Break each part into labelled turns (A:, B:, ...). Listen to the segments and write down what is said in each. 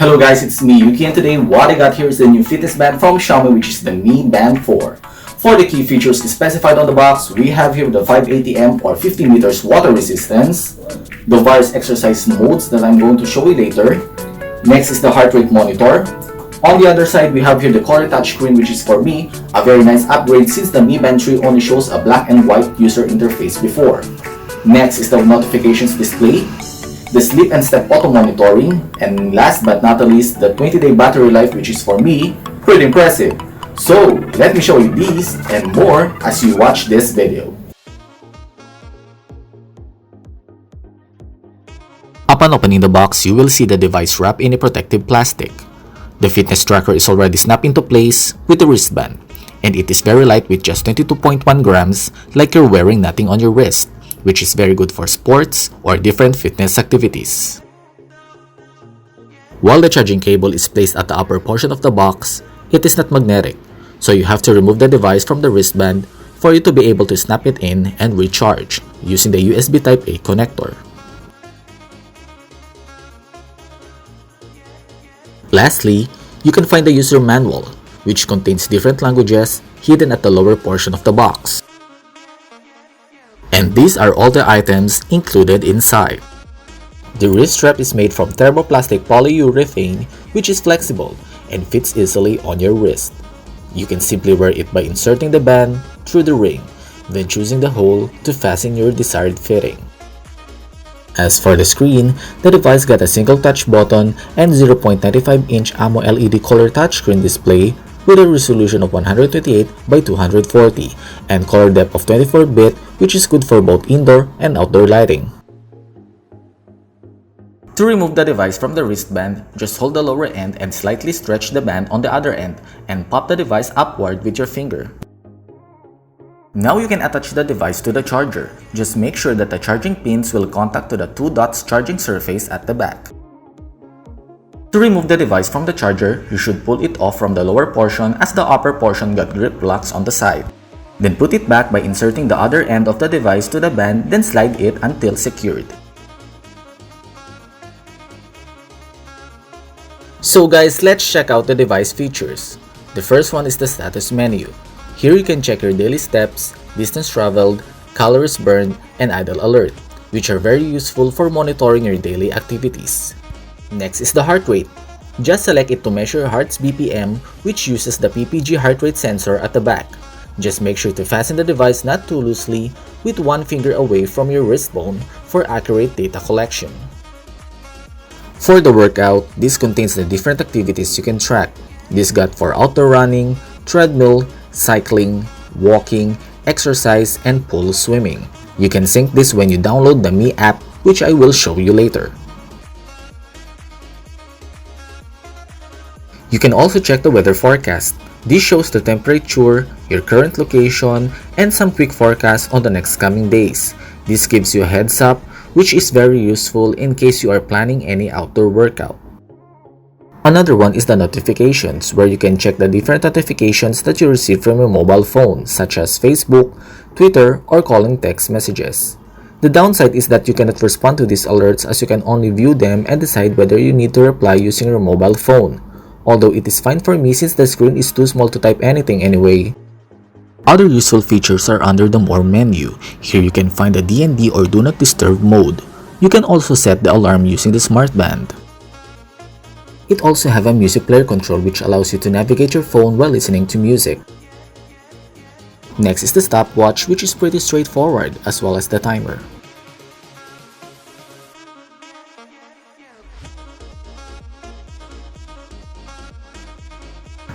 A: Hello guys, it's me Yuki, and today what I got here is the new fitness band from Xiaomi, which is the Mi Band 4. For the key features specified on the box, we have here the 580 amp or 50 meters water resistance, the various exercise modes that I'm going to show you later. Next is the heart rate monitor. On the other side, we have here the color touchscreen, which is for me a very nice upgrade since the Mi Band 3 only shows a black and white user interface before. Next is the notifications display, the sleep and step auto monitoring, and last but not least, the 20-day battery life, which is for me pretty impressive. So let me show you these and more as you watch this video.
B: Upon opening the box, you will see the device wrapped in a protective plastic. The fitness tracker is already snapped into place with the wristband, and it is very light with just 22.1 grams, like you're wearing nothing on your wrist, which is very good for sports or different fitness activities. While the charging cable is placed at the upper portion of the box, it is not magnetic, so you have to remove the device from the wristband for you to be able to snap it in and recharge using the USB Type-A connector. Lastly, you can find the user manual, which contains different languages hidden at the lower portion of the box. And these are all the items included inside. The wrist strap is made from thermoplastic polyurethane, which is flexible and fits easily on your wrist. You can simply wear it by inserting the band through the ring, then choosing the hole to fasten your desired fitting. As for the screen, the device got a single touch button and 0.95-inch AMOLED color touchscreen display with a resolution of 128 by 240 and color depth of 24-bit, which is good for both indoor and outdoor lighting. To remove the device from the wristband, just hold the lower end and slightly stretch the band on the other end and pop the device upward with your finger. Now you can attach the device to the charger. Just make sure that the charging pins will contact to the two dots charging surface at the back. To remove the device from the charger, you should pull it off from the lower portion as the upper portion got grip locks on the side. Then put it back by inserting the other end of the device to the band, then slide it until secured. So guys, let's check out the device features. The first one is the status menu. Here you can check your daily steps, distance traveled, calories burned, and idle alert, which are very useful for monitoring your daily activities. Next is the heart rate. Just select it to measure your heart's BPM, which uses the PPG heart rate sensor at the back. Just make sure to fasten the device not too loosely with one finger away from your wrist bone for accurate data collection. For the workout, this contains the different activities you can track. This got for outdoor running, treadmill, cycling, walking, exercise, and pool swimming. You can sync this when you download the Mi app, which I will show you later. You can also check the weather forecast. This shows the temperature, your current location, and some quick forecasts on the next coming days. This gives you a heads up, which is very useful in case you are planning any outdoor workout. Another one is the notifications, where you can check the different notifications that you receive from your mobile phone, such as Facebook, Twitter, or calling text messages. The downside is that you cannot respond to these alerts as you can only view them and decide whether you need to reply using your mobile phone. Although it is fine for me since the screen is too small to type anything anyway. Other useful features are under the More menu. Here you can find the DND or Do Not Disturb mode. You can also set the alarm using the smart band. It also have a music player control which allows you to navigate your phone while listening to music. Next is the stopwatch, which is pretty straightforward, as well as the timer.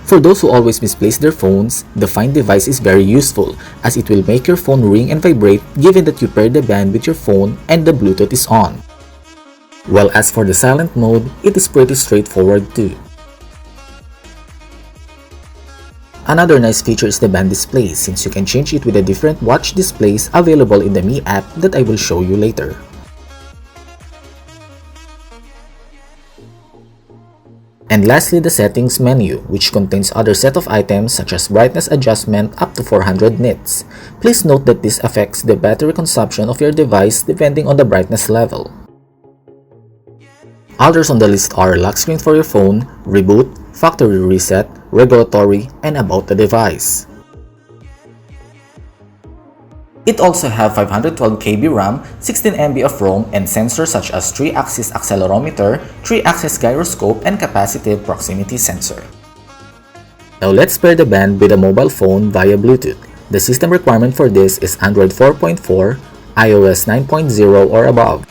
B: For those who always misplace their phones, the Find device is very useful as it will make your phone ring and vibrate given that you pair the band with your phone and the Bluetooth is on. Well, as for the silent mode, it is pretty straightforward too. Another nice feature is the band display since you can change it with the different watch displays available in the Mi app that I will show you later. And lastly, the settings menu, which contains other set of items such as brightness adjustment up to 400 nits. Please note that this affects the battery consumption of your device depending on the brightness level. Others on the list are lock screen for your phone, reboot, factory reset, regulatory, and about the device. It also have 512 KB RAM, 16 MB of ROM, and sensors such as 3-axis accelerometer, 3-axis gyroscope, and capacitive proximity sensor. Now let's pair the band with a mobile phone via Bluetooth. The system requirement for this is Android 4.4, iOS 9.0 or above.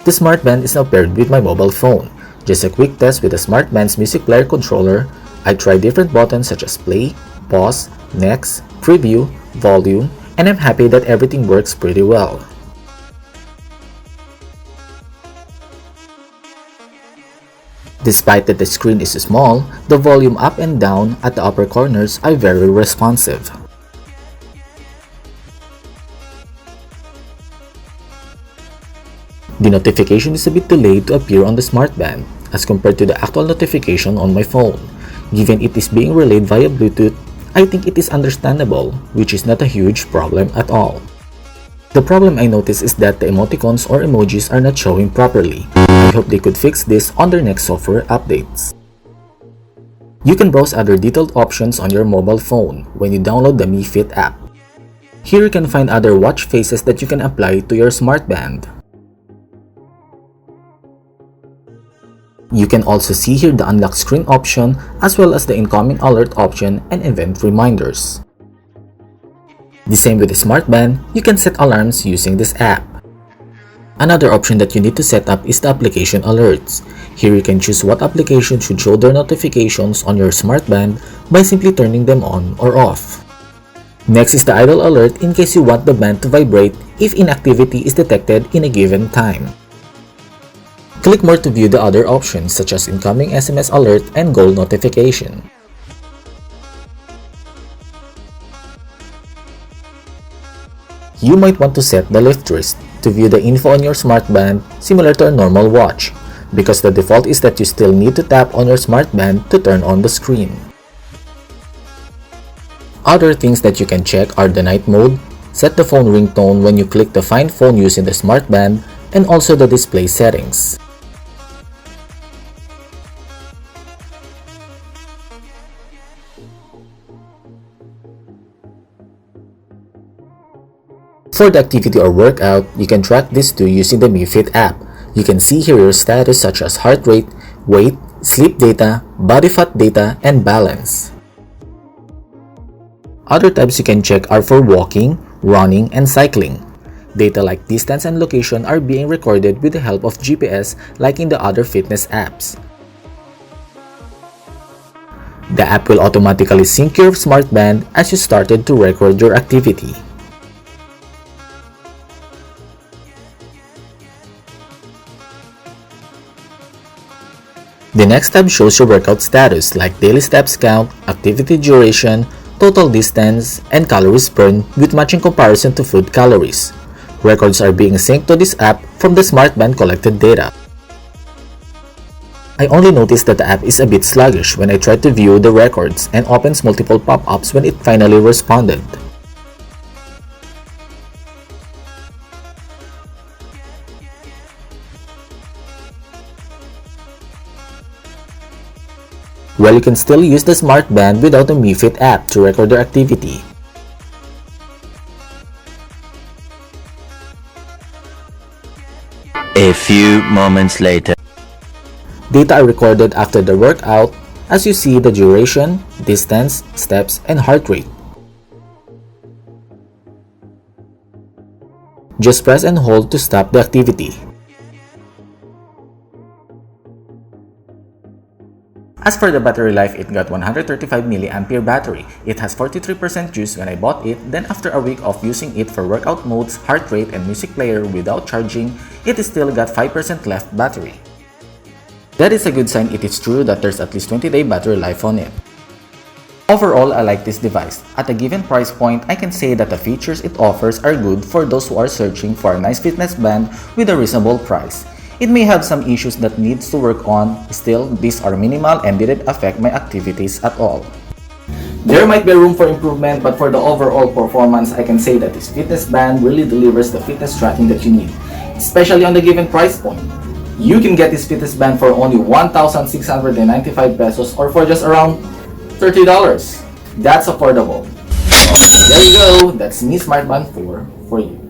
B: The Smart Band is now paired with my mobile phone. Just a quick test with the Smart Band's music player controller. I tried different buttons such as play, pause, next, preview, volume, and I'm happy that everything works pretty well. Despite that the screen is small, the volume up and down at the upper corners are very responsive. The notification is a bit delayed to appear on the Smart Band as compared to the actual notification on my phone. Given it is being relayed via Bluetooth, I think it is understandable, which is not a huge problem at all. The problem I noticed is that the emoticons or emojis are not showing properly. I hope they could fix this on their next software updates. You can browse other detailed options on your mobile phone when you download the Mi Fit app. Here you can find other watch faces that you can apply to your Smart Band. You can also see here the unlock screen option as well as the incoming alert option and event reminders. The same with the Smart Band, you can set alarms using this app. Another option that you need to set up is the application alerts. Here you can choose what application should show their notifications on your Smart Band by simply turning them on or off. Next is the idle alert in case you want the band to vibrate if inactivity is detected in a given time. Click more to view the other options such as incoming SMS alert and goal notification. You might want to set the lift wrist to view the info on your Smart Band similar to a normal watch, because the default is that you still need to tap on your Smart Band to turn on the screen. Other things that you can check are the night mode, set the phone ringtone when you click the Find Phone using the Smart Band, and also the display settings. For the activity or workout, you can track this too using the Mi Fit app. You can see here your status such as heart rate, weight, sleep data, body fat data, and balance. Other tabs you can check are for walking, running, and cycling. Data like distance and location are being recorded with the help of GPS like in the other fitness apps. The app will automatically sync your Smart Band as you started to record your activity. The next tab shows your workout status like daily steps count, activity duration, total distance, and calories burned with matching comparison to food calories. Records are being synced to this app from the Smart Band collected data. I only noticed that the app is a bit sluggish when I tried to view the records and opens multiple pop-ups when it finally responded. Well, you can still use the Smart Band without the Mi Fit app to record your activity.
C: A few moments later.
B: Data are recorded after the workout as you see the duration, distance, steps, and heart rate. Just press and hold to stop the activity. As for the battery life, it got 135 mAh battery. It has 43% juice when I bought it, then after a week of using it for workout modes, heart rate, and music player without charging, it is still got 5% left battery. That is a good sign it is true that there's at least 20-day battery life on it. Overall, I like this device. At a given price point, I can say that the features it offers are good for those who are searching for a nice fitness band with a reasonable price. It may have some issues that needs to work on, still these are minimal and didn't affect my activities at all.
A: There might be room for improvement, but for the overall performance, I can say that this fitness band really delivers the fitness tracking that you need, especially on the given price point. You can get this fitness band for only 1,695 pesos or for just around $30. That's affordable. So, there you go. That's Mi Smart Band 4 for you.